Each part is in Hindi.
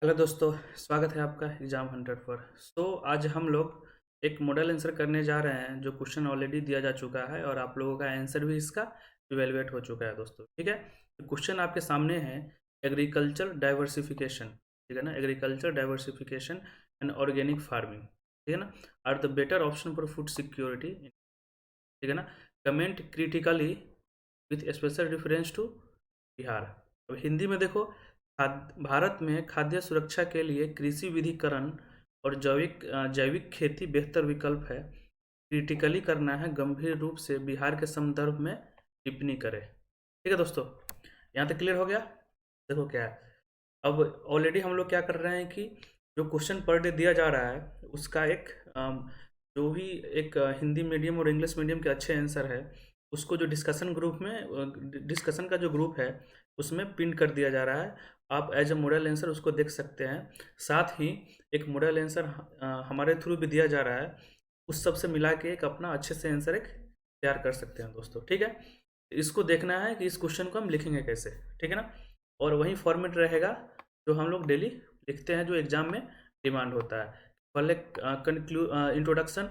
हेलो दोस्तों, स्वागत है आपका एग्जाम हंटर पर। आज हम लोग एक मॉडल आंसर करने जा रहे हैं जो क्वेश्चन ऑलरेडी दिया जा चुका है और आप लोगों का आंसर भी इसका इवेलुएट हो चुका है दोस्तों। ठीक है, तो क्वेश्चन आपके सामने है एग्रीकल्चर डाइवर्सिफिकेशन। ठीक है ना, agriculture diversification and organic farming, ठीक है ना, are the better option for food security. ठीक है ना, comment critically with special reference to Bihar. अब हिंदी में देखो, भारत में खाद्य सुरक्षा के लिए कृषि विधिकरण और जैविक खेती बेहतर विकल्प है। क्रिटिकली करना है, गंभीर रूप से बिहार के संदर्भ में टिप्पणी करें। ठीक है दोस्तों, यहाँ तक क्लियर हो गया। देखो क्या है, अब ऑलरेडी हम लोग क्या कर रहे हैं कि जो क्वेश्चन पर डे दिया जा रहा है उसका एक जो भी एक हिंदी मीडियम और इंग्लिश मीडियम के अच्छे आंसर है उसको जो डिस्कशन ग्रुप में डिस्कशन का जो ग्रुप है उसमें पिन कर दिया जा रहा है। आप एज ए मॉडल आंसर उसको देख सकते हैं। साथ ही एक मॉडल आंसर हमारे थ्रू भी दिया जा रहा है, उस सब से मिला के एक अपना अच्छे से आंसर एक तैयार कर सकते हैं दोस्तों। ठीक है, इसको देखना है कि इस क्वेश्चन को हम लिखेंगे कैसे। ठीक है ना, और वही फॉर्मेट रहेगा जो हम लोग डेली लिखते हैं, जो एग्जाम में डिमांड होता है। पहले इंट्रोडक्शन,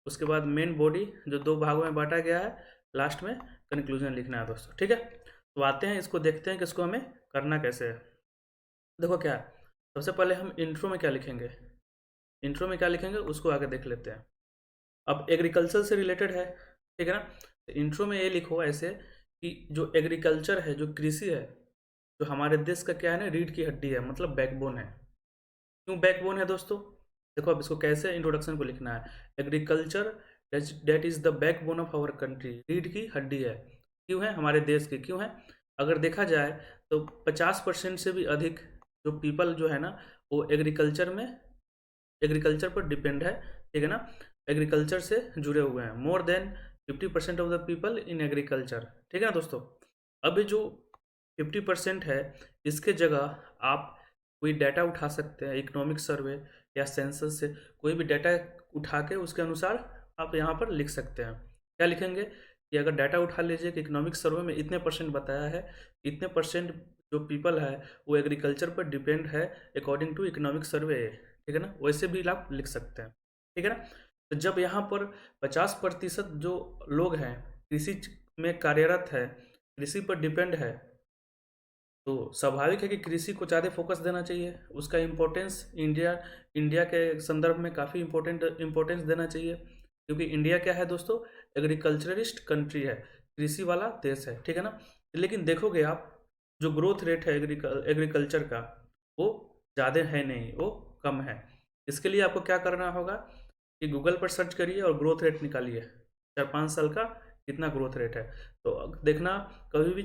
उसके बाद मेन बॉडी जो दो भागों में बांटा गया है, लास्ट में कंक्लूजन लिखना है दोस्तों। ठीक है, तो आते हैं इसको देखते हैं कि इसको हमें करना कैसे है। देखो क्या है, सबसे पहले हम इंट्रो में क्या लिखेंगे, इंट्रो में क्या लिखेंगे उसको आगे देख लेते हैं। अब एग्रीकल्चर से रिलेटेड है, ठीक है ना, तो इंट्रो में ये लिखो ऐसे कि जो एग्रीकल्चर है, जो कृषि है, जो हमारे देश का क्या है ना, रीढ़ की हड्डी है, मतलब बैकबोन है। क्यों बैकबोन है दोस्तों? देखो अब इसको कैसे इंट्रोडक्शन को लिखना है। Agriculture that is the backbone of our country, रीढ़ की हड्डी है। क्यों है? हमारे देश की क्यों है? अगर देखा जाए तो 50% से भी अधिक जो पीपल जो है ना वो एग्रीकल्चर पर डिपेंड है। ठीक है ना, एग्रीकल्चर से जुड़े हुए हैं। More than 50% of the people in agriculture. ठीक है ना दोस्तों, अब ये जो 50% है इसके जगह आप कोई डाटा उठा सकते हैं, इकोनॉमिक सर्वे या सेंसस से कोई भी डाटा उठा के उसके अनुसार आप यहाँ पर लिख सकते हैं। क्या लिखेंगे कि अगर डाटा उठा लीजिए कि इकोनॉमिक सर्वे में इतने परसेंट बताया है, इतने परसेंट जो पीपल है वो एग्रीकल्चर पर डिपेंड है अकॉर्डिंग टू इकोनॉमिक सर्वे। ठीक है ना, वैसे भी आप लिख सकते हैं। ठीक है ना, तो जब यहाँ पर 50% जो लोग हैं कृषि में कार्यरत है, कृषि पर डिपेंड है, तो स्वाभाविक है कि कृषि को ज़्यादा फोकस देना चाहिए। उसका इम्पोर्टेंस इंडिया इंडिया के संदर्भ में काफ़ी इम्पोर्टेंस देना चाहिए, क्योंकि इंडिया क्या है दोस्तों, एग्रीकल्चरिस्ट कंट्री है, कृषि वाला देश है। ठीक है ना, लेकिन देखोगे आप जो ग्रोथ रेट है एग्रीकल्चर का वो ज़्यादा है नहीं, वो कम है। इसके लिए आपको क्या करना होगा कि गूगल पर सर्च करिए और ग्रोथ रेट निकालिए 4-5 साल का कितना ग्रोथ रेट है। तो देखना कभी भी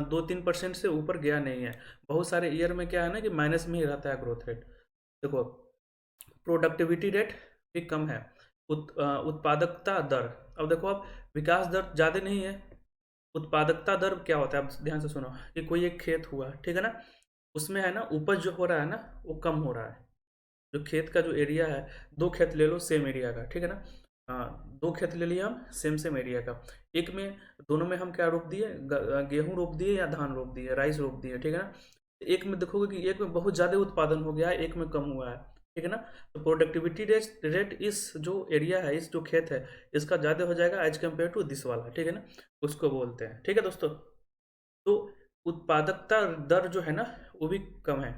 2-3% से ऊपर गया नहीं है। बहुत सारे ईयर में क्या है ना कि माइनस में ही रहता है ग्रोथ रेट। देखो प्रोडक्टिविटी रेट भी कम है, उत्पादकता दर, अब देखो आप विकास दर ज़्यादा नहीं है। उत्पादकता दर क्या होता है, आप ध्यान से सुनो कि कोई एक खेत हुआ, ठीक है ना, उसमें है ना उपज जो हो रहा है ना वो कम हो रहा है। जो खेत का जो एरिया है, दो खेत ले लो सेम एरिया का, ठीक है ना, दो खेत ले लिया हम सेम सेम एरिया का, एक में दोनों में हम क्या रोप दिए, गेहूं रोप दिए या धान रोप दिए, राइस रोप दिए। ठीक है ना, एक में देखोगे कि एक में बहुत ज़्यादा उत्पादन हो गया है, एक में कम हुआ है। ठीक है ना, तो प्रोडक्टिविटी रेट इस जो एरिया है, इस जो खेत है, इसका ज़्यादा हो जाएगा एज कम्पेयर टू दिस वाला। ठीक है ना, उसको बोलते हैं। ठीक है दोस्तों, तो उत्पादकता दर जो है ना वो भी कम है,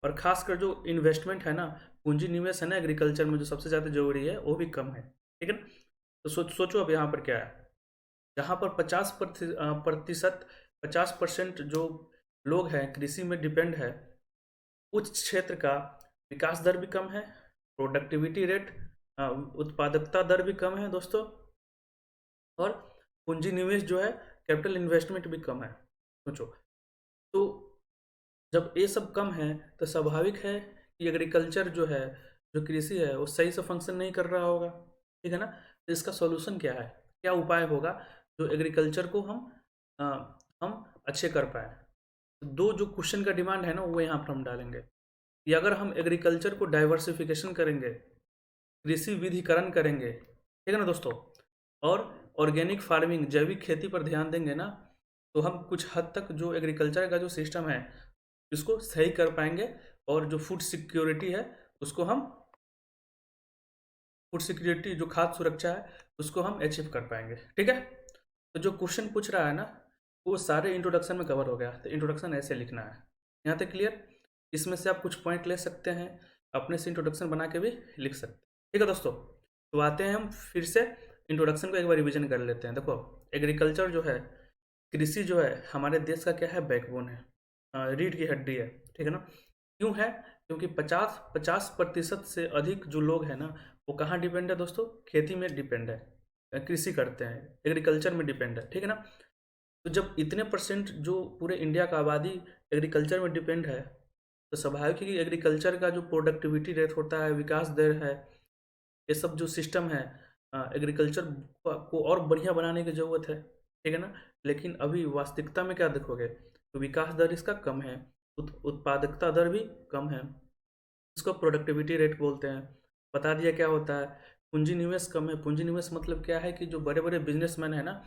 और खासकर जो इन्वेस्टमेंट है ना, पूंजी निवेश है ना एग्रीकल्चर में जो सबसे ज़्यादा जरूरी है, वो भी कम है। ठीक है ना, तो सोचो अब यहाँ पर क्या है, जहाँ पर 50% 50% जो लोग हैं कृषि में डिपेंड है, उस क्षेत्र का विकास दर भी कम है, प्रोडक्टिविटी रेट उत्पादकता दर भी कम है दोस्तों, और पूंजी निवेश जो है कैपिटल इन्वेस्टमेंट भी कम है। सोचो, तो जब ये सब कम है तो स्वाभाविक है कि एग्रीकल्चर जो है, जो कृषि है, वो सही से फंक्शन नहीं कर रहा होगा। ठीक है ना, तो इसका सॉल्यूशन क्या है, क्या उपाय होगा जो एग्रीकल्चर को अ, हम अच्छे कर पाए। दो जो क्वेश्चन का डिमांड है ना वो यहाँ पर हम डालेंगे कि अगर हम एग्रीकल्चर को डाइवर्सिफिकेशन करेंगे, कृषि विधिकरण करेंगे, ठीक है ना दोस्तों, और ऑर्गेनिक फार्मिंग जैविक खेती पर ध्यान देंगे ना, तो हम कुछ हद तक जो एग्रीकल्चर का जो सिस्टम है इसको सही कर पाएंगे और जो फूड सिक्योरिटी है उसको हम, फूड सिक्योरिटी जो खाद्य सुरक्षा है उसको हम अचीव कर पाएंगे। ठीक है, तो जो क्वेश्चन पूछ रहा है ना वो सारे इंट्रोडक्शन में कवर हो गया, तो इंट्रोडक्शन ऐसे लिखना है। यहाँ तक क्लियर? इसमें से आप कुछ पॉइंट ले सकते हैं, अपने से इंट्रोडक्शन बना के भी लिख सकते हैं। ठीक है दोस्तों, तो आते हैं हम फिर से इंट्रोडक्शन को एक बार रिविजन कर लेते हैं। देखो, एग्रीकल्चर जो है, कृषि जो है हमारे देश का क्या है, बैकबोन है, रीढ़ की हड्डी है। ठीक है ना? क्यों है? क्योंकि 50% से अधिक जो लोग हैं ना वो कहाँ डिपेंड है दोस्तों, खेती में डिपेंड है, कृषि करते हैं, एग्रीकल्चर में डिपेंड है। ठीक है ना? तो जब इतने परसेंट जो पूरे इंडिया का आबादी एग्रीकल्चर में डिपेंड है, तो स्वाभाविक है कि एग्रीकल्चर का जो प्रोडक्टिविटी रेट होता है, विकास दर है, ये सब जो सिस्टम है एग्रीकल्चर को और बढ़िया बनाने की ज़रूरत है। ठीक है ना? लेकिन अभी वास्तविकता में क्या देखोगे, तो विकास दर इसका कम है, उत्पादकता दर भी कम है, इसको प्रोडक्टिविटी रेट बोलते हैं। बता दिया क्या होता है, पूंजी निवेश कम है। पूंजी निवेश मतलब क्या है कि जो बड़े बड़े बिजनेसमैन है ना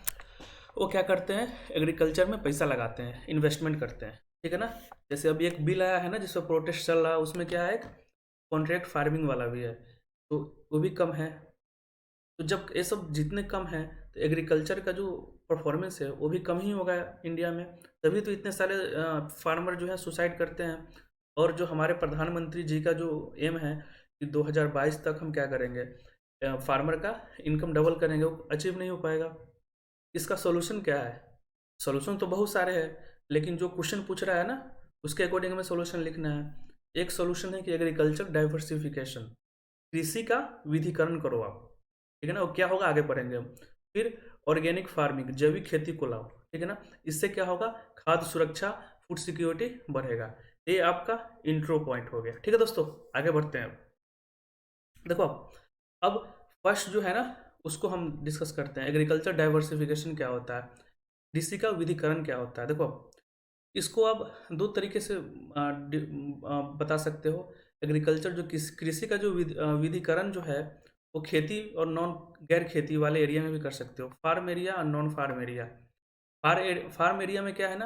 वो क्या करते हैं, एग्रीकल्चर में पैसा लगाते हैं, इन्वेस्टमेंट करते हैं। ठीक है ना? जैसे अभी एक बिल आया है ना जिसमें प्रोटेस्ट चल रहा है, उसमें क्या है, कॉन्ट्रैक्ट फार्मिंग वाला भी है, तो वो भी कम है। तो जब ये सब जितने कम हैं तो एग्रीकल्चर का जो परफॉर्मेंस है वो भी कम ही होगा इंडिया में। तभी तो इतने सारे फार्मर जो है सुसाइड करते हैं। और जो हमारे प्रधानमंत्री जी का जो एम है कि 2022 तक हम क्या करेंगे, फार्मर का इनकम डबल करेंगे, वो अचीव नहीं हो पाएगा। इसका सोल्यूशन क्या है? सोल्यूशन तो बहुत सारे हैं, लेकिन जो क्वेश्चन पूछ रहा है ना उसके अकॉर्डिंग हमें सोल्यूशन लिखना है। एक सोल्यूशन है कि एग्रीकल्चर डाइवर्सिफिकेशन, कृषि का विधिकरण करो आप। ठीक है ना? और क्या होगा, आगे पढ़ेंगे हम। फिर ऑर्गेनिक फार्मिंग, जैविक खेती को लाओ। ठीक है ना? इससे क्या होगा, खाद्य सुरक्षा, फूड सिक्योरिटी बढ़ेगा। ये आपका इंट्रो पॉइंट हो गया। ठीक है दोस्तों, आगे बढ़ते हैं। देखो अब फर्स्ट जो है ना उसको हम डिस्कस करते हैं, एग्रीकल्चर डाइवर्सिफिकेशन क्या होता है, कृषि का विधिकरण क्या होता है। देखो इसको आप दो तरीके से बता सकते हो। एग्रीकल्चर जो कृषि का जो विधिकरण जो है वो खेती और नॉन गैर खेती वाले एरिया में भी कर सकते हो, फार्म एरिया और non farm area. Farm area में क्या है ना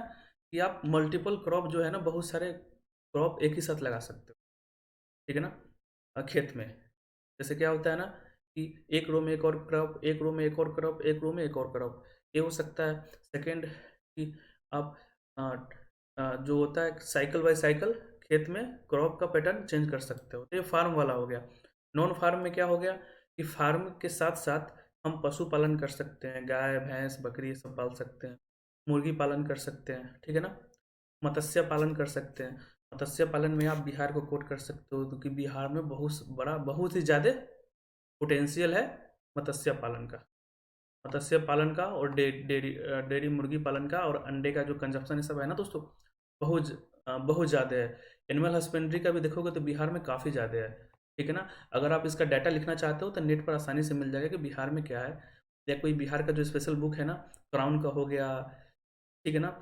कि आप मल्टीपल क्रॉप जो है ना, बहुत सारे क्रॉप एक ही साथ लगा सकते हो। ठीक है ना? खेत में जैसे क्या होता है ना कि एक रो में एक और क्रॉप, एक रो में एक और क्रॉप, एक रो में एक और क्रॉप, ये हो सकता है। सेकंड कि आप जो होता है साइकिल बाय साइकिल खेत में क्रॉप का पैटर्न चेंज कर सकते हो, तो ये फार्म वाला हो गया। नॉन फार्म में क्या हो गया कि फार्म के साथ साथ हम पशुपालन कर सकते हैं, गाय भैंस बकरी ये सब पाल सकते हैं, मुर्गी पालन कर सकते हैं। ठीक है ना? मत्स्य पालन कर सकते हैं। मत्स्य पालन में आप बिहार को कोट कर सकते हो, क्योंकि बिहार में बहुत ही ज़्यादा पोटेंशियल है मत्स्य पालन का। मत्स्य पालन का और डेयरी मुर्गी पालन का और अंडे का जो कंजप्शन ये सब है ना दोस्तों, बहुत ज़्यादा है। एनिमल हस्बेंड्री का भी देखोगे तो बिहार में काफ़ी ज़्यादा है। ठीक है ना? अगर आप इसका डाटा लिखना चाहते हो तो नेट पर आसानी से मिल जाएगा कि बिहार में क्या है, या कोई बिहार का जो स्पेशल बुक है ना, क्राउन का हो गया, ठीक है ना,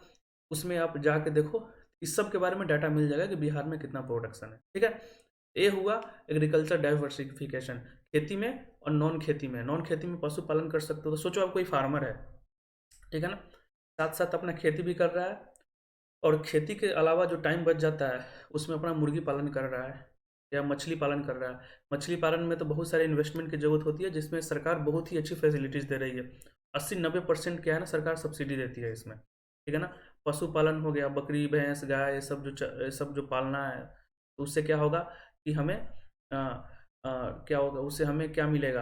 उसमें आप जाके देखो, इस सब के बारे में डाटा मिल जाएगा कि बिहार में कितना प्रोडक्शन है। ठीक है? ये हुआ एग्रीकल्चर डाइवर्सिफिकेशन, खेती में और नॉन खेती में। नॉन खेती में पशुपालन कर सकते हो, तो सोचो आप कोई फार्मर है, ठीक है ना, साथ साथ अपना खेती भी कर रहा है, और खेती के अलावा जो टाइम बच जाता है उसमें अपना मुर्गी पालन कर रहा है या मछली पालन कर रहा है। मछली पालन में तो बहुत सारे इन्वेस्टमेंट की जरूरत होती है, जिसमें सरकार बहुत ही अच्छी फैसिलिटीज़ दे रही है। 80-90% क्या है ना, सरकार सब्सिडी देती है इसमें। ठीक है ना? पशुपालन हो गया, बकरी भैंस गाय ये सब ये सब जो पालना है, तो उससे क्या होगा कि हमें क्या होगा, उससे हमें क्या मिलेगा,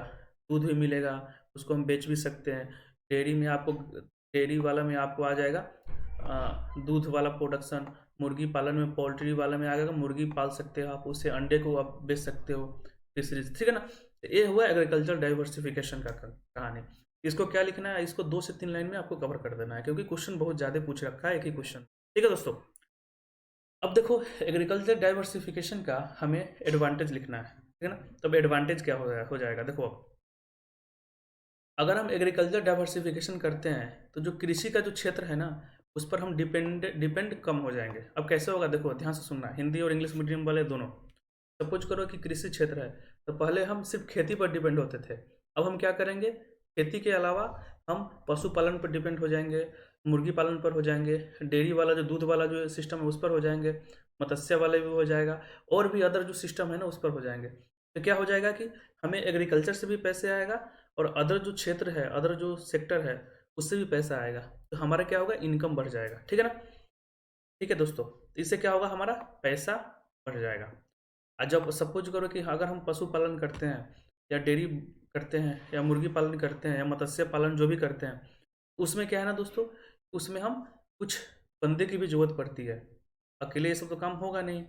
दूध भी मिलेगा, उसको हम बेच भी सकते हैं। डेयरी में आपको, डेयरी वाला में आपको आ जाएगा दूध वाला प्रोडक्शन। मुर्गी पालन में, पोल्ट्री वाला में आ जाएगा, मुर्गी पाल सकते हो आप, उससे अंडे को आप बेच सकते हो, फिशरीज। ठीक है ना? तो ये हुआ एग्रीकल्चर डाइवर्सिफिकेशन का कहानी। इसको क्या लिखना है, इसको 2 से 3 लाइन में आपको कवर कर देना है, क्योंकि क्वेश्चन बहुत ज़्यादा पूछ रखा है एक ही क्वेश्चन। ठीक है दोस्तों, अब देखो एग्रीकल्चर डाइवर्सिफिकेशन का हमें एडवांटेज लिखना है। ठीक है ना? तब एडवांटेज क्या हो जाएगा, देखो अगर हम एग्रीकल्चर डाइवर्सिफिकेशन करते हैं तो जो कृषि का जो क्षेत्र है ना उस पर हम डिपेंड कम हो जाएंगे। अब कैसे होगा, देखो ध्यान से सुनना, हिंदी और इंग्लिश मीडियम वाले दोनों। सपोज करो कि कृषि क्षेत्र है, तो पहले हम सिर्फ खेती पर डिपेंड होते थे, अब हम क्या करेंगे, खेती के अलावा हम पशुपालन पर डिपेंड हो जाएंगे, मुर्गी पालन पर हो जाएंगे, डेयरी वाला जो दूध वाला जो सिस्टम है उस पर हो जाएंगे, मत्स्य वाले भी हो जाएगा, और भी अदर जो सिस्टम है ना उस पर हो जाएंगे। तो क्या हो जाएगा कि हमें एग्रीकल्चर से भी पैसे आएगा, और अदर जो क्षेत्र है, अदर जो सेक्टर है उससे भी पैसा आएगा, तो हमारा क्या होगा, इनकम बढ़ जाएगा। ठीक है ना। ठीक है दोस्तों, तो इससे क्या होगा, हमारा पैसा बढ़ जाएगा। और जब सपोज करो कि अगर हम पशुपालन करते हैं, या डेयरी करते हैं, या मुर्गी पालन करते हैं, या मत्स्य पालन जो भी करते हैं, उसमें क्या है ना दोस्तों, उसमें हम कुछ बंदे की भी जरूरत पड़ती है। अकेले ये सब तो काम होगा नहीं।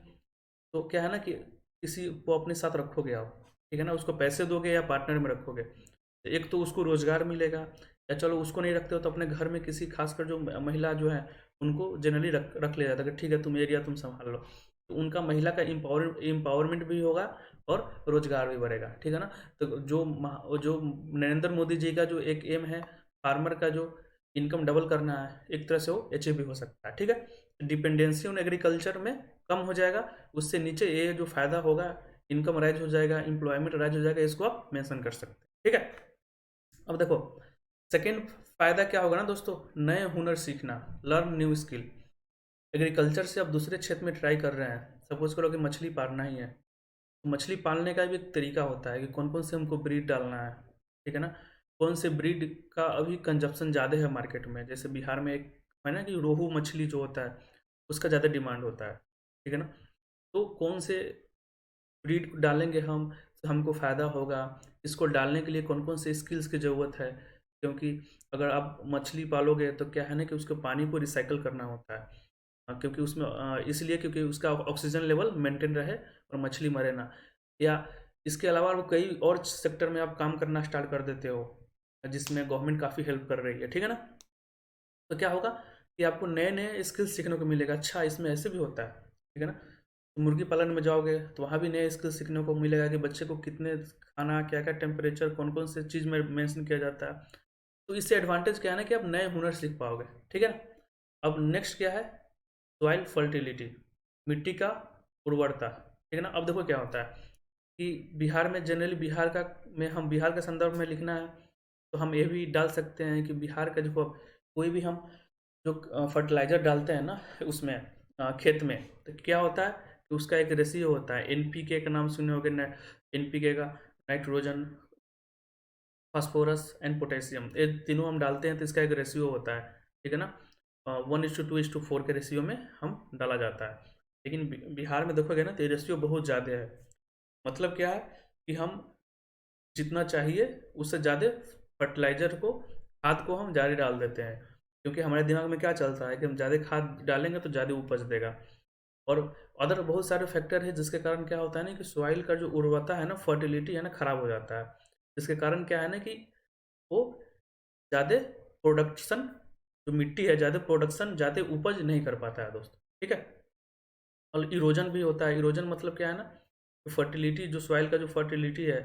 तो क्या है ना कि किसी को अपने साथ रखोगे आप, ठीक है ना, उसको पैसे दोगे या पार्टनर में रखोगे, तो एक तो उसको रोजगार मिलेगा, या चलो उसको नहीं रखते हो तो अपने घर में किसी खासकर जो महिला जो है उनको जनरली रख रख लिया जाता है कि ठीक है तुम एरिया तुम संभाल लो, तो उनका महिला का एम्पावरमेंट भी होगा और रोजगार भी बढ़ेगा। ठीक है ना। तो जो नरेंद्र मोदी जी का जो एक एम है, फार्मर का जो इनकम डबल करना है, एक तरह से वो अचीव भी हो सकता है। ठीक है। डिपेंडेंसी ऑन एग्रीकल्चर में कम हो जाएगा, उससे नीचे ये जो फायदा होगा, इनकम राइज हो जाएगा, एम्प्लॉयमेंट राइज हो जाएगा, इसको आप मेंशन कर सकते हैं। ठीक है। अब देखो सेकेंड फायदा क्या होगा ना दोस्तों, नए हुनर सीखना, लर्न न्यू स्किल। एग्रीकल्चर से आप दूसरे क्षेत्र में ट्राई कर रहे हैं, सपोज करो कि मछली पालना ही है, तो मछली पालने का भी एक तरीका होता है कि कौन कौन से हमको ब्रीड डालना है। ठीक है ना। कौन से ब्रीड का अभी कंजप्शन ज़्यादा है मार्केट में, जैसे बिहार में एक है ना कि रोहू मछली जो होता है उसका ज़्यादा डिमांड होता है। ठीक है ना। तो कौन से ब्रीड डालेंगे हम तो हमको फ़ायदा होगा, इसको डालने के लिए कौन कौन से स्किल्स की ज़रूरत है, क्योंकि अगर आप मछली पालोगे तो क्या है ना कि उसके पानी को रिसाइकल करना होता है। क्योंकि उसमें इसलिए क्योंकि उसका ऑक्सीजन लेवल मेंटेन रहे और मछली मरे ना। या इसके अलावा वो कई और सेक्टर में आप काम करना स्टार्ट कर देते हो जिसमें गवर्नमेंट काफ़ी हेल्प कर रही है। ठीक है ना। तो क्या होगा कि आपको नए नए स्किल्स सीखने को मिलेगा, अच्छा इसमें ऐसे भी होता है। ठीक है ना। तो मुर्गी पालन में जाओगे तो वहाँ भी नए स्किल्स सीखने को मिलेगा कि बच्चे को कितने खाना, क्या क्या टेम्परेचर, कौन कौन से चीज़ में मेंशन किया जाता है। तो इससे एडवांटेज क्या है ना कि आप नए हुनर सीख पाओगे। ठीक है ना। अब नेक्स्ट क्या है, सॉइल फर्टिलिटी, मिट्टी का उर्वरता। ठीक है ना। अब देखो क्या होता है कि बिहार में जनरली, बिहार का में हम बिहार के संदर्भ में लिखना है तो हम ये भी डाल सकते हैं कि बिहार का जो कोई भी हम जो फर्टिलाइज़र डालते हैं ना उसमें खेत में, तो क्या होता है कि उसका एक रेशियो होता है, एनपीके का नाम सुने होंगे, एनपीके का, नाइट्रोजन, फास्फोरस एंड पोटेशियम, ये तीनों हम डालते हैं तो इसका एक रेशियो होता है। ठीक है ना। 1:2:4 के रेशियो में हम डाला जाता है। लेकिन बिहार में देखोगे ना तो ये रेशियो बहुत ज़्यादा है। मतलब क्या है कि हम जितना चाहिए उससे ज़्यादा फर्टिलाइज़र को, खाद को हम ज़्यादा डाल देते हैं, क्योंकि हमारे दिमाग में क्या चलता है कि हम ज़्यादा खाद डालेंगे तो ज़्यादा उपज देगा। और अदर बहुत सारे फैक्टर है जिसके कारण क्या होता है ना कि सॉइल का जो उर्वरता है ना, फर्टिलिटी है ना, खराब हो जाता है। जिसके कारण क्या है ना कि वो ज़्यादा प्रोडक्शन, जो मिट्टी है ज़्यादा प्रोडक्शन, ज़्यादा उपज नहीं कर पाता है दोस्तों। ठीक है। और इरोजन भी होता है। इरोजन मतलब क्या है ना, फर्टिलिटी, जो सॉइल का जो फर्टिलिटी है,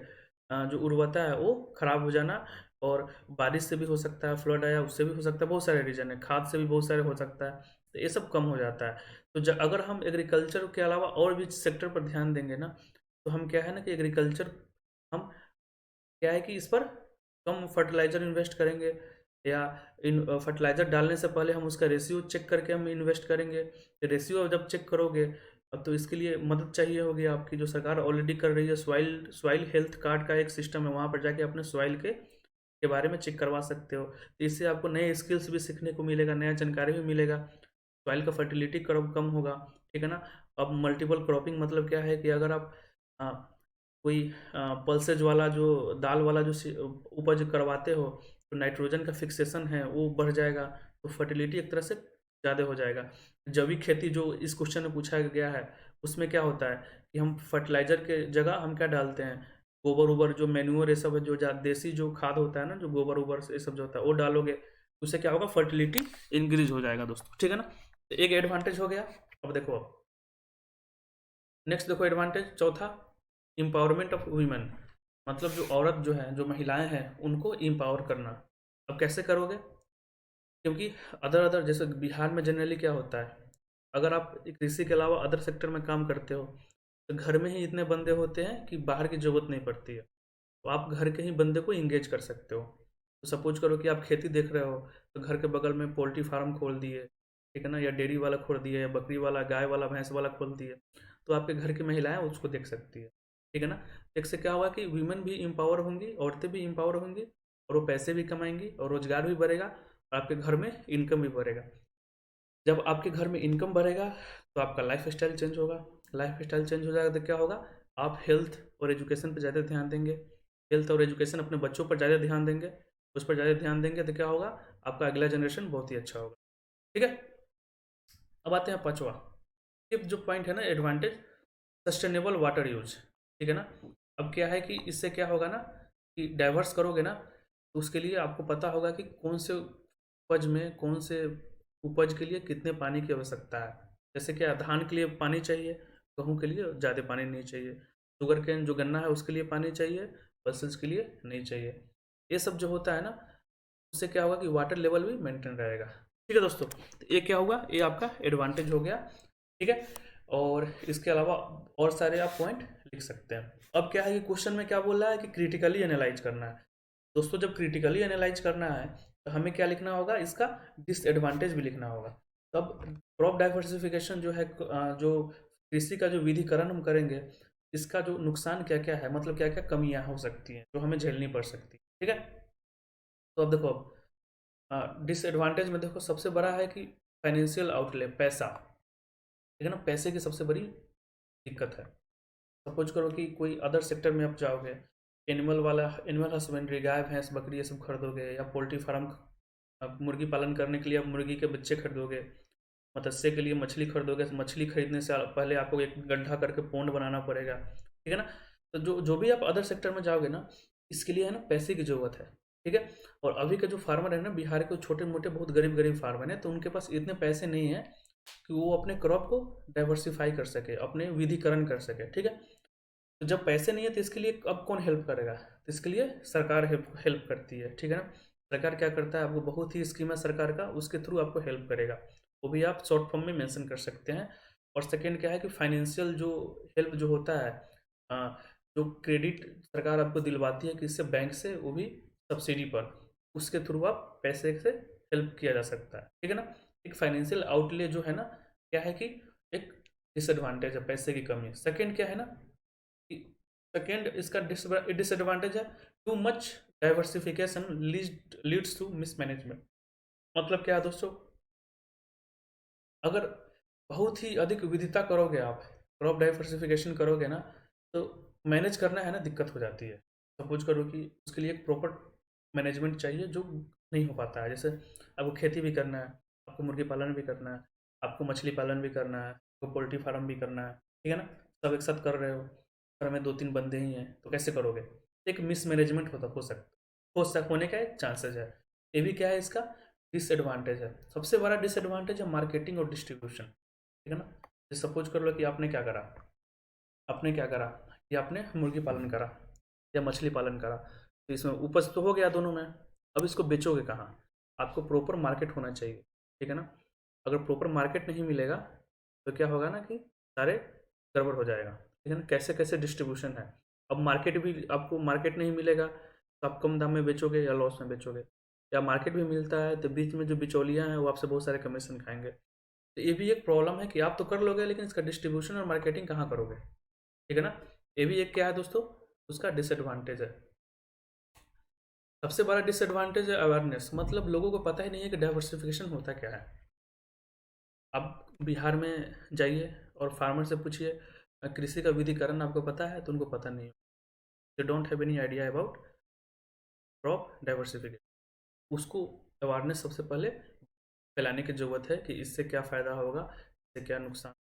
जो उर्वरता है वो खराब हो जाना। और बारिश से भी हो सकता है, फ्लड आया उससे भी हो सकता है, बहुत सारे रीजन है, खाद से भी बहुत सारे हो सकता है, तो ये सब कम हो जाता है। तो अगर हम एग्रीकल्चर के अलावा और भी सेक्टर पर ध्यान देंगे ना, तो हम क्या है ना कि एग्रीकल्चर, हम क्या है कि इस पर कम फर्टिलाइज़र इन्वेस्ट करेंगे, या इन फर्टिलाइज़र डालने से पहले हम उसका रेशियो चेक करके हम इन्वेस्ट करेंगे। रेशियो जब चेक करोगे तो इसके लिए मदद चाहिए होगी आपकी, जो सरकार ऑलरेडी कर रही है, सॉइल सॉइल हेल्थ कार्ड का एक सिस्टम है, वहाँ पर जाके अपने सॉइल के बारे में चेक करवा सकते हो। तो इससे आपको नए स्किल्स भी सीखने को मिलेगा, नया जानकारी भी मिलेगा, सॉइल का फर्टिलिटी कम होगा। ठीक है ना। अब मल्टीपल क्रॉपिंग मतलब क्या है कि अगर आप आ, कोई पल्सेज वाला जो दाल वाला जो उपज करवाते हो, तो नाइट्रोजन का फिक्सेशन है वो बढ़ जाएगा, तो फर्टिलिटी एक तरह से ज़्यादा हो जाएगा। जैविक खेती जो इस क्वेश्चन में पूछा गया है, उसमें क्या होता है कि हम फर्टिलाइजर के जगह हम क्या डालते हैं, गोबर उबर, जो मैन्योर ये सब है, जो देसी जो खाद होता है ना, जो गोबर उबर ये सब जो होता है वो डालोगे, उससे क्या होगा, फर्टिलिटी इंक्रीज हो जाएगा दोस्तों। ठीक है ना। तो एक एडवांटेज हो गया। अब देखो, नेक्स्ट देखो एडवांटेज चौथा, एम्पावरमेंट ऑफ वुमेन, मतलब जो औरत जो है, जो महिलाएं हैं, उनको एम्पावर करना। अब कैसे करोगे, क्योंकि अदर अदर जैसे बिहार में जनरली क्या होता है, अगर आप कृषि के अलावा अदर सेक्टर में काम करते हो तो घर में ही इतने बंदे होते हैं कि बाहर की जरूरत नहीं पड़ती है, तो आप घर के ही बंदे को इंगेज कर सकते हो। तो सपोज करो कि आप खेती देख रहे हो, तो घर के बगल में पोल्ट्री फार्म खोल दिए, ठीक है ना, या डेयरी वाला खोल दिए, या बकरी वाला, गाय वाला, भैंस वाला खोल दिए, तो आपके घर की महिलाएं उसको देख सकती है, ठीक है ना। इससे क्या होगा कि वीमेन भी एम्पावर होंगी, औरतें भी एम्पावर होंगी, और वो पैसे भी कमाएंगी और रोजगार भी बढ़ेगा और आपके घर में इनकम भी बढ़ेगा। जब आपके घर में इनकम बढ़ेगा तो आपका लाइफ स्टाइल चेंज होगा, लाइफ स्टाइल चेंज हो जाएगा तो क्या होगा, आप हेल्थ और एजुकेशन पर ज़्यादा ध्यान देंगे, हेल्थ और एजुकेशन अपने बच्चों पर ज़्यादा ध्यान देंगे, उस पर ज़्यादा ध्यान देंगे तो क्या होगा, आपका अगला जनरेशन बहुत ही अच्छा होगा, ठीक है। अब आते हैं पांचवा, फिफ्थ जो पॉइंट है ना, एडवांटेज सस्टेनेबल वाटर यूज, ठीक है ना। अब क्या है कि इससे क्या होगा ना कि डाइवर्स करोगे ना, तो उसके लिए आपको पता होगा कि कौन से उपज में, कौन से उपज के लिए कितने पानी की आवश्यकता है। जैसे क्या, धान के लिए पानी चाहिए, गेहूँ के लिए ज़्यादा पानी नहीं चाहिए, शुगर केन जो गन्ना है उसके लिए पानी चाहिए, पल्सेस के लिए नहीं चाहिए। ये सब जो होता है ना, उससे क्या होगा कि वाटर लेवल भी मेंटेन रहेगा, ठीक है दोस्तों। तो ये क्या होगा, ये आपका एडवांटेज हो गया, ठीक है। और इसके अलावा और सारे आप पॉइंट लिख सकते हैं। अब क्या है कि क्वेश्चन में क्या बोल रहा है कि क्रिटिकली एनालाइज करना है। दोस्तों जब क्रिटिकली एनालाइज करना है तो हमें क्या लिखना होगा, इसका डिसएडवांटेज भी लिखना होगा। तब क्रॉप डाइवर्सिफिकेशन जो है, जो कृषि का जो विधिकरण हम करेंगे, इसका जो नुकसान क्या क्या है, मतलब क्या क्या कमियां हो सकती हैं जो हमें झेलनी पड़ सकती है, ठीक है। तो अब देखो, डिसएडवांटेज में देखो सबसे बड़ा है कि फाइनेंशियल आउटले, पैसा, ठीक है ना, पैसे की सबसे बड़ी दिक्कत है। सपोज करो कि कोई अदर सेक्टर में आप जाओगे, एनिमल वाला, एनिमल हस्बेंड्री, गाय भैंस बकरी ये सब खरीदोगे, या पोल्ट्री फार्म, मुर्गी पालन करने के लिए आप मुर्गी के बच्चे खरीदोगे, मत्स्य के लिए मछली खरीदोगे, तो मछली खरीदने से पहले आपको एक गड्ढा करके पोंड बनाना पड़ेगा, ठीक है ना। तो जो जो भी आप अदर सेक्टर में जाओगे ना, इसके लिए है ना पैसे की ज़रूरत है, ठीक है। और अभी के जो फार्मर है ना, बिहार के छोटे मोटे बहुत गरीब गरीब फार्मर हैं, तो उनके पास इतने पैसे नहीं है कि वो अपने क्रॉप को डाइवर्सिफाई कर सके, अपने विधिकरण कर सके, ठीक है। तो जब पैसे नहीं है तो इसके लिए अब कौन हेल्प करेगा, तो इसके लिए सरकार हेल्प हेल्प करती है, ठीक है ना। सरकार क्या करता है, आपको बहुत ही स्कीम है सरकार का, उसके थ्रू आपको हेल्प करेगा, वो भी आप शॉर्ट फॉर्म में मेंशन कर सकते हैं। और सेकंड क्या है कि फाइनेंशियल जो हेल्प जो होता है, अ, जो क्रेडिट सरकार आपको दिलवाती है किससे, बैंक से, वो भी सब्सिडी पर, उसके थ्रू आप पैसे से हेल्प किया जा सकता है, ठीक है ना। एक फाइनेंशियल आउटले जो है ना, क्या है कि एक डिसएडवांटेज है, पैसे की कमी। सेकंड क्या है ना, सेकेंड इसका डिसएडवांटेज है, too much diversification leads to mismanagement. मतलब क्या है दोस्तों, अगर बहुत ही अधिक विविधता करोगे आप, क्रॉप डाइवर्सिफिकेशन करोगे ना, तो मैनेज करना है ना दिक्कत हो जाती है। सपोज करो कि उसके लिए एक प्रॉपर मैनेजमेंट चाहिए जो नहीं हो पाता है। जैसे आपको खेती भी करना है, आपको मुर्गी पालन भी करना है, आपको मछली पालन भी करना है, आपको पोल्ट्री फार्म भी करना है, ठीक है ना, सब एक साथ कर रहे हो, घर में दो तीन बंदे ही हैं तो कैसे करोगे, एक मिसमैनेजमेंट होने का एक चांसेस है। ये भी क्या है, इसका डिसएडवांटेज है। सबसे बड़ा डिसएडवांटेज है मार्केटिंग और डिस्ट्रीब्यूशन, ठीक है ना। सपोज कर लो कि आपने क्या करा, आपने क्या करा, कि आपने मुर्गी पालन करा या मछली पालन करा, तो इसमें उपज तो हो गया दोनों में, अब इसको बेचोगे कहाँ, आपको प्रॉपर मार्केट होना चाहिए, ठीक है ना। अगर प्रॉपर मार्केट नहीं मिलेगा तो क्या होगा ना कि सारे गड़बड़ हो जाएगा, ठीक है ना। कैसे कैसे डिस्ट्रीब्यूशन है, अब मार्केट भी, आपको मार्केट नहीं मिलेगा तो आप कम दाम में बेचोगे या लॉस में बेचोगे, या मार्केट भी मिलता है तो बीच में जो बिचौलियाँ हैं वो आपसे बहुत सारे कमीशन खाएंगे। तो ये भी एक प्रॉब्लम है कि आप तो कर लोगे लेकिन इसका डिस्ट्रीब्यूशन और मार्केटिंग कहाँ करोगे, ठीक है ना। ये भी एक क्या है दोस्तों, उसका डिसएडवांटेज है। सबसे बड़ा डिसएडवांटेज है अवेयरनेस, मतलब लोगों को पता ही नहीं है कि डाइवर्सिफिकेशन होता क्या है। आप बिहार में जाइए और फार्मर से पूछिए कृषि का विधिकरण आपको पता है, तो उनको पता नहीं है, they don't have any idea about crop diversification. उसको अवेयरनेस सबसे पहले फैलाने की ज़रूरत है कि इससे क्या फ़ायदा होगा, इससे क्या नुकसान,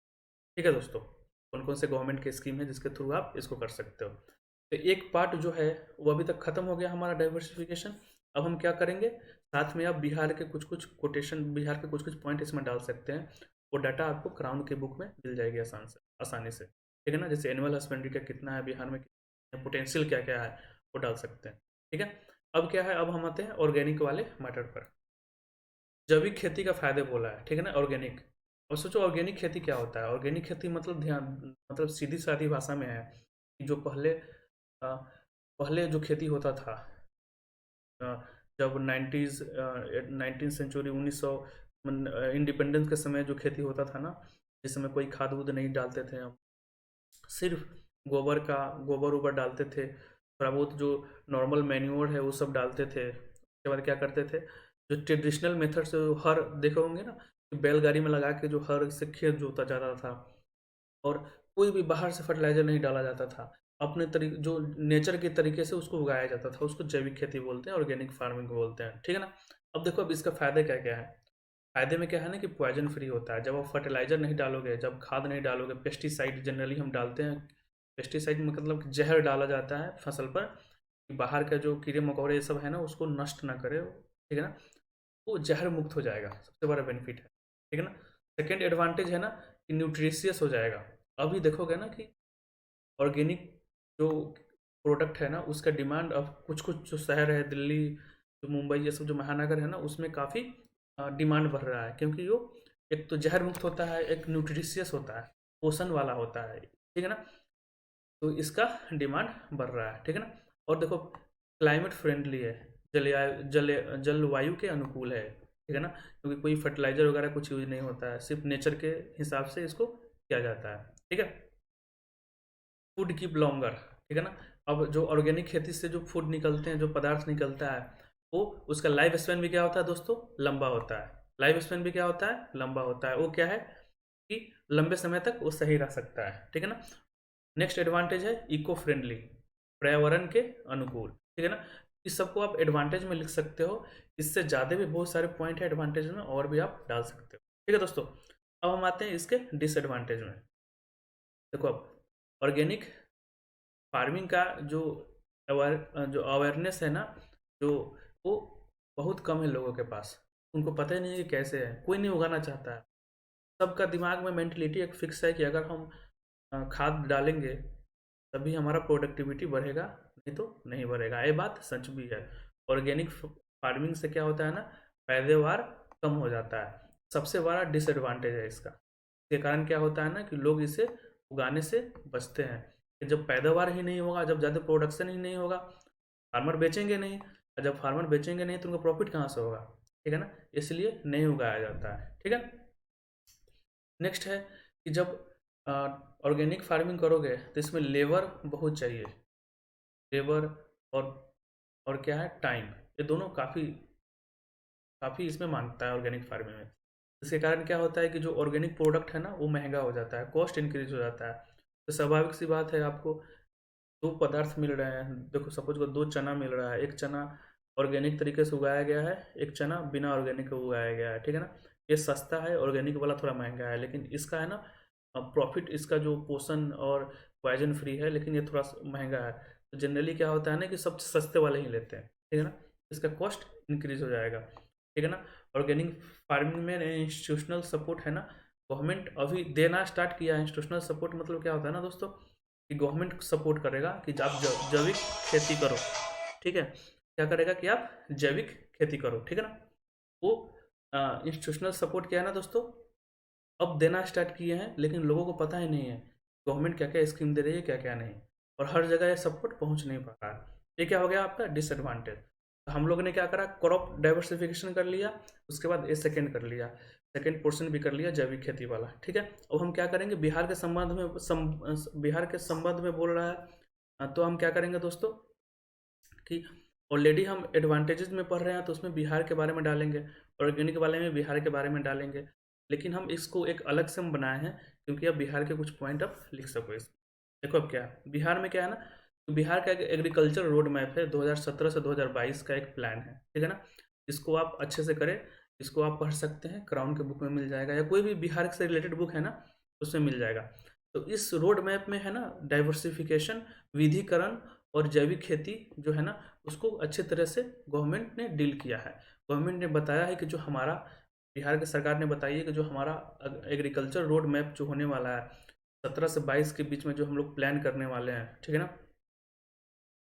ठीक है दोस्तों। कौन कौन से गवर्नमेंट के स्कीम है जिसके थ्रू आप इसको कर सकते हो। तो एक पार्ट जो है वो अभी तक ख़त्म हो गया हमारा डाइवर्सिफिकेशन। अब हम क्या करेंगे, साथ में आप बिहार के कुछ कुछ कोटेशन, बिहार के कुछ कुछ पॉइंट इसमें डाल सकते हैं। वो डाटा आपको क्राउन के बुक में मिल जाएगी आसानी से, ठीक है ना। जैसे एनिमल हस्बेंड्री का कितना है बिहार में, पोटेंशियल क्या क्या है, वो डाल सकते हैं, ठीक है। अब क्या है, अब हम आते हैं ऑर्गेनिक वाले मैटर पर। जैविक खेती का फायदे बोला है, ठीक है ना, ऑर्गेनिक। और सोचो ऑर्गेनिक खेती क्या होता है, ऑर्गेनिक खेती मतलब ध्यान, मतलब सीधी सादी भाषा में है कि जो पहले जो खेती होता था, जब 19 सेंचुरी 1900 इंडिपेंडेंस के समय जो खेती होता था ना, जिस समय कोई खाद वूद नहीं डालते थे हम, सिर्फ गोबर वोबर डालते थे, थोड़ा बहुत जो नॉर्मल मैन्योर है वो सब डालते थे। उसके बाद क्या करते थे, जो ट्रेडिशनल मेथड से हर देखे होंगे ना, कि बैलगाड़ी में लगा के जो हर से खेत जोता जाता था, और कोई भी बाहर से फर्टिलाइजर नहीं डाला जाता था, अपने तरीके जो नेचर के तरीके से उसको उगाया जाता था, उसको जैविक खेती बोलते हैं, ऑर्गेनिक फार्मिंग बोलते हैं, ठीक है ना। अब देखो, अब इसका फायदे क्या क्या है। फायदे में क्या है ना, कि पॉइजन फ्री होता है। जब आप फर्टिलाइजर नहीं डालोगे, जब खाद नहीं डालोगे, पेस्टिसाइड जनरली हम डालते हैं, पेस्टिसाइड मतलब कि जहर डाला जाता है फसल पर, कि बाहर का जो कीड़े मकोड़े ये सब है ना उसको नष्ट ना करे, ठीक है ना, वो जहर मुक्त हो जाएगा, सबसे बड़ा बेनिफिट है, ठीक है ना। सेकेंड एडवांटेज है ना, कि न्यूट्रिशियस हो जाएगा। अभी देखोगे ना कि ऑर्गेनिक जो प्रोडक्ट है ना उसका डिमांड अब कुछ कुछ जो शहर है, दिल्ली, जो मुंबई, ये सब जो महानगर है ना, उसमें काफ़ी डिमांड बढ़ रहा है, क्योंकि वो एक तो जहर मुक्त होता है, एक न्यूट्रिशियस होता है, पोषण वाला होता है, ठीक है ना। तो इसका डिमांड बढ़ रहा है, ठीक है ना। और देखो, क्लाइमेट फ्रेंडली है, जलवायु के अनुकूल है, ठीक है ना, क्योंकि कोई फर्टिलाइजर वगैरह कुछ यूज नहीं होता है, सिर्फ नेचर के हिसाब से इसको किया जाता है, ठीक है। फूड कीप लॉन्गर, ठीक है ना। अब जो ऑर्गेनिक खेती से जो फूड निकलते हैं, जो पदार्थ निकलता है, वो उसका लाइफ स्पेन भी क्या होता है दोस्तों, लंबा होता है। लाइफ स्पेन भी क्या होता है, लंबा होता है। वो क्या है, कि लंबे समय तक वो सही रह सकता है, ठीक है ना। नेक्स्ट एडवांटेज है इको फ्रेंडली, पर्यावरण के अनुकूल, ठीक है ना। इस सबको आप एडवांटेज में लिख सकते हो। इससे ज़्यादा भी बहुत सारे पॉइंट है एडवांटेज में, और भी आप डाल सकते हो, ठीक है दोस्तों। अब हम आते हैं इसके डिसएडवांटेज में। देखो, अब ऑर्गेनिक फार्मिंग का जो अवेयरनेस है ना, जो वो बहुत कम है लोगों के पास। उनको पता ही नहीं है कि कैसे है, कोई नहीं उगाना चाहता है। सबका दिमाग में मेंटलिटी एक फिक्स है कि अगर हम खाद डालेंगे तभी हमारा प्रोडक्टिविटी बढ़ेगा, नहीं तो नहीं बढ़ेगा। ये बात सच भी है। ऑर्गेनिक फार्मिंग से क्या होता है ना, पैदावार कम हो जाता है, सबसे बड़ा डिसएडवांटेज है इसका। इसके कारण क्या होता है ना, कि लोग इसे उगाने से बचते हैं, कि जब पैदावार ही नहीं होगा, जब ज़्यादा प्रोडक्शन ही नहीं होगा, फार्मर बेचेंगे नहीं, और जब फार्मर बेचेंगे नहीं तो उनका प्रॉफिट कहाँ से होगा, ठीक है ना। इसलिए नहीं उगाया जाता है, ठीक है। नेक्स्ट है कि जब ऑर्गेनिक फार्मिंग करोगे तो इसमें लेबर बहुत चाहिए। लेबर और क्या है, टाइम, ये दोनों काफ़ी काफ़ी इसमें मांगता है ऑर्गेनिक फार्मिंग में। इसके कारण क्या होता है कि जो ऑर्गेनिक प्रोडक्ट है ना वो महंगा हो जाता है, कॉस्ट इंक्रीज हो जाता है। तो स्वाभाविक सी बात है, आपको दो पदार्थ मिल रहे हैं, देखो सपोज को दो चना मिल रहा है, एक चना ऑर्गेनिक तरीके से उगाया गया है, एक चना बिना ऑर्गेनिक उगाया गया है, ठीक है ना। ये सस्ता है, ऑर्गेनिक वाला थोड़ा महंगा है, लेकिन इसका है ना प्रॉफिट, इसका जो पोषण और पॉइजन फ्री है, लेकिन ये थोड़ा महंगा है। तो जनरली क्या होता है ना, कि सब सस्ते वाले ही लेते हैं, ठीक है ना। इसका कॉस्ट इंक्रीज हो जाएगा, ठीक है ना। ऑर्गेनिक फार्मिंग में इंस्टीट्यूशनल सपोर्ट है ना, गवर्नमेंट अभी देना स्टार्ट किया है। इंस्टीट्यूशनल सपोर्ट मतलब क्या होता है ना दोस्तों, कि गवर्नमेंट सपोर्ट करेगा कि आप जैविक खेती करो, ठीक है। क्या करेगा कि आप जैविक खेती करो, ठीक है ना। वो इंस्टीट्यूशनल सपोर्ट क्या है ना दोस्तों, अब देना स्टार्ट किए हैं, लेकिन लोगों को पता ही नहीं है गवर्नमेंट क्या क्या स्कीम दे रही है, क्या क्या नहीं, और हर जगह ये सपोर्ट पहुंच नहीं पा रहा है। ये क्या हो गया आपका डिसएडवांटेज। तो हम लोगों ने क्या करा, क्रॉप डाइवर्सिफिकेशन कर लिया, उसके बाद ये सेकेंड कर लिया, सेकेंड पोर्शन भी कर लिया जैविक खेती वाला, ठीक है। अब हम क्या करेंगे, बिहार के संबंध में बिहार के संबंध में बोल रहा है, तो हम क्या करेंगे दोस्तों, कि ऑलरेडी हम एडवांटेजेस में पढ़ रहे हैं तो उसमें बिहार के बारे में डालेंगे, ऑर्गेनिक वाले में बिहार के बारे में डालेंगे, लेकिन हम इसको एक अलग से हम बनाए हैं, क्योंकि अब बिहार के कुछ पॉइंट आप लिख सको इस। देखो अब क्या है, बिहार में क्या है ना, तो बिहार का एक एग्रीकल्चर रोड मैप है, 2017 से 2022 का एक प्लान है, ठीक है ना। इसको आप अच्छे से करें, इसको आप पढ़ सकते हैं, क्राउन के बुक में मिल जाएगा, या कोई भी बिहार से रिलेटेड बुक है ना उसमें मिल जाएगा। तो इस रोड मैप में है ना, डाइवर्सिफिकेशन, विधिकरण और जैविक खेती जो है ना, उसको अच्छे तरह से गवर्नमेंट ने डील किया है। गवर्नमेंट ने बताया है कि जो हमारा बिहार की सरकार ने बताई है कि जो हमारा एग्रीकल्चर रोड मैप जो होने वाला है 17 से 22 के बीच में, जो हम लोग प्लान करने वाले हैं, ठीक है ना,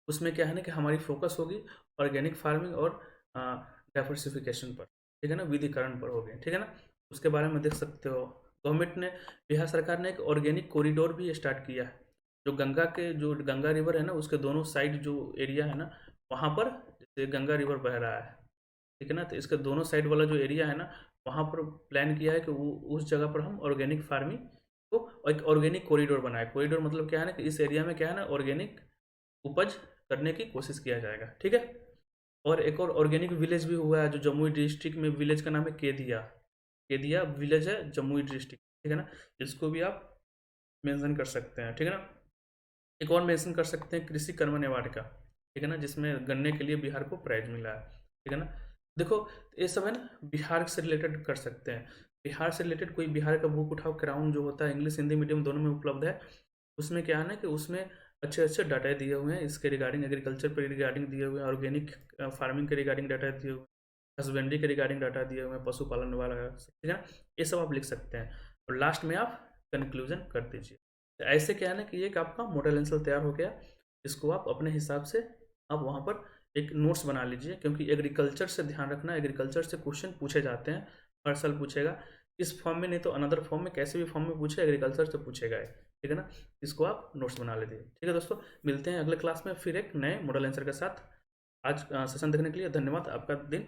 उसमें क्या है ना, कि हमारी फोकस होगी ऑर्गेनिक फार्मिंग और डाइवर्सिफिकेशन पर, ठीक है ना, विधिकरण पर होगी, ठीक है ना। उसके बारे में देख सकते हो। गवर्नमेंट ने, बिहार सरकार ने एक ऑर्गेनिक कॉरिडोर भी स्टार्ट किया है, जो गंगा रिवर है ना उसके दोनों साइड जो एरिया है ना, वहाँ पर जैसे गंगा रिवर बह रहा है, ठीक है ना, तो इसके दोनों साइड वाला जो एरिया है ना, वहाँ पर प्लान किया है कि वो उस जगह पर हम ऑर्गेनिक फार्मिंग को एक ऑर्गेनिक कॉरिडोर बनाए। कॉरिडोर मतलब क्या है ना, कि इस एरिया में क्या है ना, ऑर्गेनिक उपज करने की कोशिश किया जाएगा, ठीक है। और एक और ऑर्गेनिक विलेज भी हुआ है जो जमुई डिस्ट्रिक्ट में, विलेज का नाम है केदिया। केदिया विलेज है जमुई डिस्ट्रिक्ट, ठीक है ना, इसको भी आप मेंशन कर सकते हैं, ठीक है ना। एक और मेंशन कर सकते हैं कृषि कर्मण अवार्ड का, ठीक है ना, जिसमें गन्ने के लिए बिहार को प्राइज मिला है, ठीक है ना। देखो ये सब है ना, बिहार से रिलेटेड कर सकते हैं। बिहार से रिलेटेड कोई बिहार का बुक उठाओ, क्राउन जो होता है इंग्लिश हिंदी मीडियम दोनों में उपलब्ध है। उसमें क्या है ना, कि उसमें अच्छे अच्छे डाटा दिए हुए हैं इसके रिगार्डिंग, एग्रीकल्चर पे रिगार्डिंग दिए हुए हैं, ऑर्गेनिक फार्मिंग के रिगार्डिंग डाटा दिए हुए हैं, हस्बेंड्री के रिगार्डिंग डाटा दिए हुए हैं, पशुपालन वाला, ठीक है ना। ये सब आप लिख सकते हैं और लास्ट में आप कंक्लूजन कर दीजिए। तो ऐसे क्या है ना, कि एक आपका मॉडल आंसर तैयार हो गया। इसको आप अपने हिसाब से आप वहाँ पर एक नोट्स बना लीजिए, क्योंकि एग्रीकल्चर से ध्यान रखना, एग्रीकल्चर से क्वेश्चन पूछे जाते हैं, हर साल पूछेगा। इस फॉर्म में नहीं तो अनदर फॉर्म में, कैसे भी फॉर्म में पूछे, एग्रीकल्चर से पूछेगा ये, ठीक है ना। इसको आप नोट्स बना लीजिए, ठीक है दोस्तों। मिलते हैं अगले क्लास में फिर एक नए मॉडल आंसर के साथ। आज सेशन देखने के लिए धन्यवाद। आपका दिन